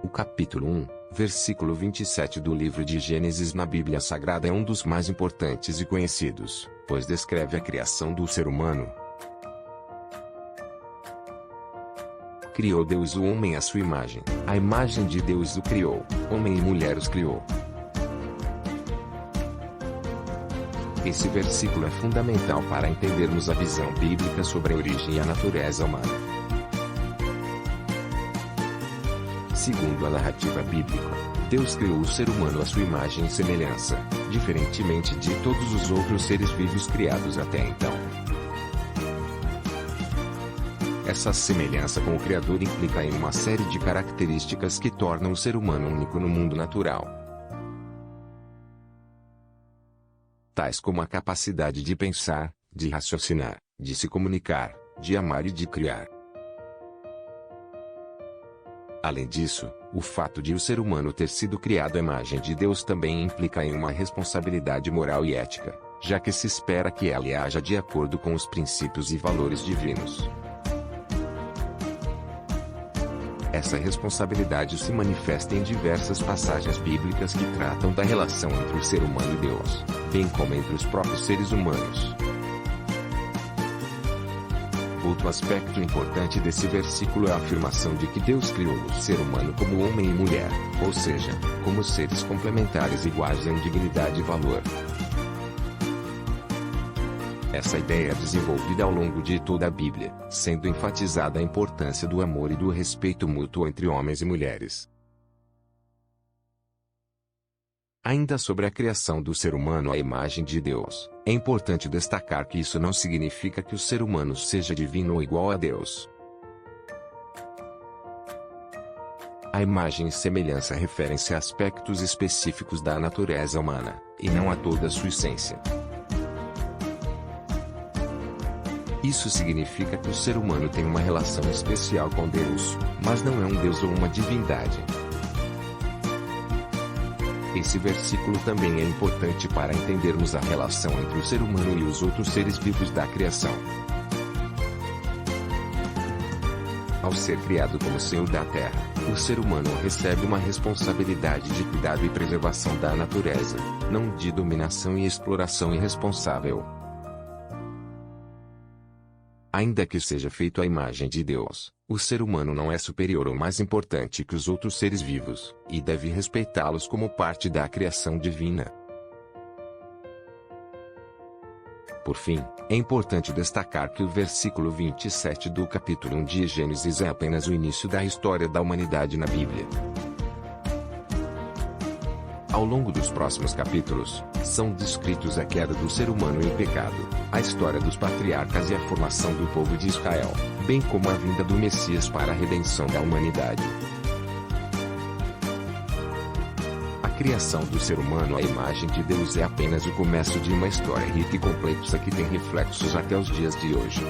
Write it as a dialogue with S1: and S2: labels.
S1: O capítulo 1, versículo 27 do livro de Gênesis na Bíblia Sagrada é um dos mais importantes e conhecidos, pois descreve a criação do ser humano. Criou Deus o homem à sua imagem, a imagem de Deus o criou, homem e mulher os criou. Esse versículo é fundamental para entendermos a visão bíblica sobre a origem e a natureza humana. Segundo a narrativa bíblica, Deus criou o ser humano à sua imagem e semelhança, diferentemente de todos os outros seres vivos criados até então. Essa semelhança com o Criador implica em uma série de características que tornam o ser humano único no mundo natural. Tais como a capacidade de pensar, de raciocinar, de se comunicar, de amar e de criar. Além disso, o fato de o ser humano ter sido criado à imagem de Deus também implica em uma responsabilidade moral e ética, já que se espera que ele haja de acordo com os princípios e valores divinos. Essa responsabilidade se manifesta em diversas passagens bíblicas que tratam da relação entre o ser humano e Deus, bem como entre os próprios seres humanos. Outro aspecto importante desse versículo é a afirmação de que Deus criou o ser humano como homem e mulher, ou seja, como seres complementares iguais em dignidade e valor. Essa ideia é desenvolvida ao longo de toda a Bíblia, sendo enfatizada a importância do amor e do respeito mútuo entre homens e mulheres. Ainda sobre a criação do ser humano à imagem de Deus, é importante destacar que isso não significa que o ser humano seja divino ou igual a Deus. A imagem e semelhança referem-se a aspectos específicos da natureza humana, e não a toda a sua essência. Isso significa que o ser humano tem uma relação especial com Deus, mas não é um Deus ou uma divindade. Esse versículo também é importante para entendermos a relação entre o ser humano e os outros seres vivos da criação. Ao ser criado como Senhor da Terra, o ser humano recebe uma responsabilidade de cuidado e preservação da natureza, não de dominação e exploração irresponsável. Ainda que seja feito à imagem de Deus, o ser humano não é superior ou mais importante que os outros seres vivos, e deve respeitá-los como parte da criação divina. Por fim, é importante destacar que o versículo 27 do capítulo 1 de Gênesis é apenas o início da história da humanidade na Bíblia. Ao longo dos próximos capítulos, são descritos a queda do ser humano em pecado, a história dos patriarcas e a formação do povo de Israel, bem como a vinda do Messias para a redenção da humanidade. A criação do ser humano à imagem de Deus é apenas o começo de uma história rica e complexa que tem reflexos até os dias de hoje.